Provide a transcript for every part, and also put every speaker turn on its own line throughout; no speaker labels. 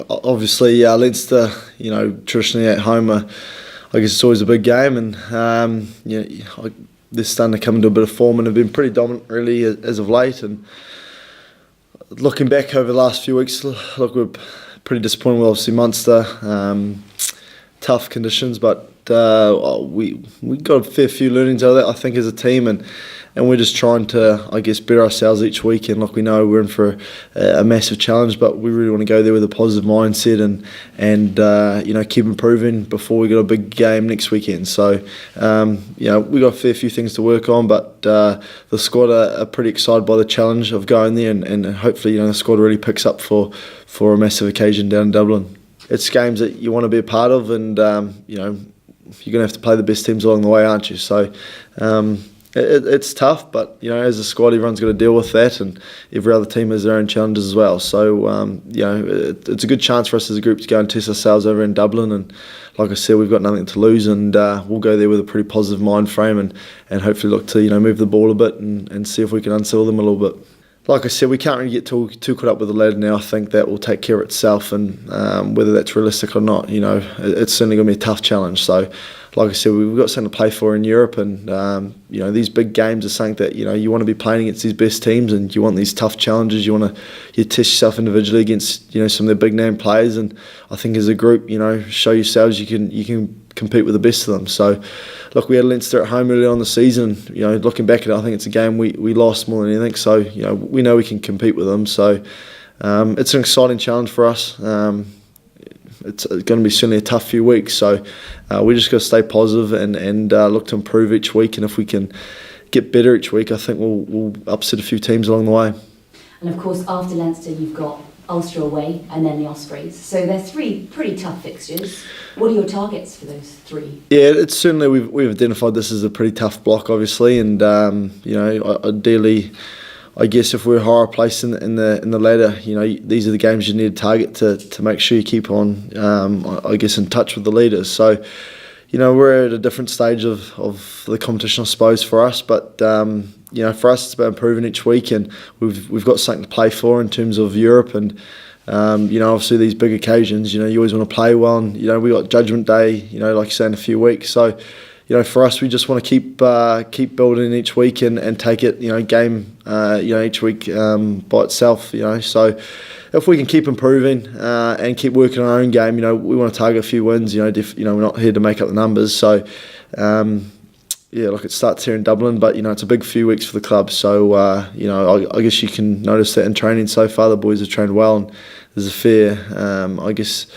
Obviously, Leinster, traditionally at home, I guess it's always a big game, and they're starting to come into a bit of form and have been pretty dominant really as of late. And looking back over the last few weeks, look, we're pretty disappointed with obviously Munster. Tough conditions, but we got a fair few learnings out of that, I think, as a team, and we're just trying to, I guess, better ourselves each week. And look, we know we're in for a massive challenge, but we really want to go there with a positive mindset and keep improving before we got a big game next weekend. So we got a fair few things to work on, but the squad are pretty excited by the challenge of going there, and hopefully the squad really picks up for a massive occasion down in Dublin. It's games that you want to be a part of, and you're going to have to play the best teams along the way, aren't you? So it's tough, but as a squad, everyone's got to deal with that, and every other team has their own challenges as well. So it's a good chance for us as a group to go and test ourselves over in Dublin. And like I said, we've got nothing to lose, and we'll go there with a pretty positive mind frame, and hopefully look to move the ball a bit and see if we can unsettle them a little bit. Like I said, we can't really get too caught up with the ladder now. I think that will take care of itself, and whether that's realistic or not, it's certainly going to be a tough challenge. So, like I said, we've got something to play for in Europe, and these big games are something that you want to be playing against these best teams, and you want these tough challenges. You want to test yourself individually against some of the big name players, and I think as a group, show yourselves you can compete with the best of them. So, look, we had Leinster at home early on in the season. Looking back at it, I think it's a game we lost more than anything. So, we know we can compete with them. So, it's an exciting challenge for us. It's going to be certainly a tough few weeks. So, we just got to stay positive and look to improve each week. And if we can get better each week, I think we'll upset a few teams along the way.
And of course, after Leinster, you've got Ulster away and then the Ospreys. So they're three pretty tough fixtures. What are your targets for those three? Yeah,
it's certainly we've identified this as a pretty tough block, obviously, and ideally, I guess if we're higher placed in the ladder, these are the games you need to target to make sure you keep on, I guess, in touch with the leaders. So, we're at a different stage of the competition, I suppose, for us, but for us it's about improving each week, and we've got something to play for in terms of Europe, and obviously these big occasions, you always want to play well, and we got Judgment Day, like you say, in a few weeks. So, for us, we just want to keep building each week and take it, game, each week by itself, So, if we can keep improving and keep working on our own game, we want to target a few wins. We're not here to make up the numbers. So, look, it starts here in Dublin, but it's a big few weeks for the club. So, I guess you can notice that in training so far, the boys have trained well, and there's a fair, I guess,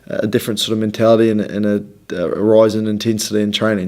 a different sort of mentality and a rise in intensity in training.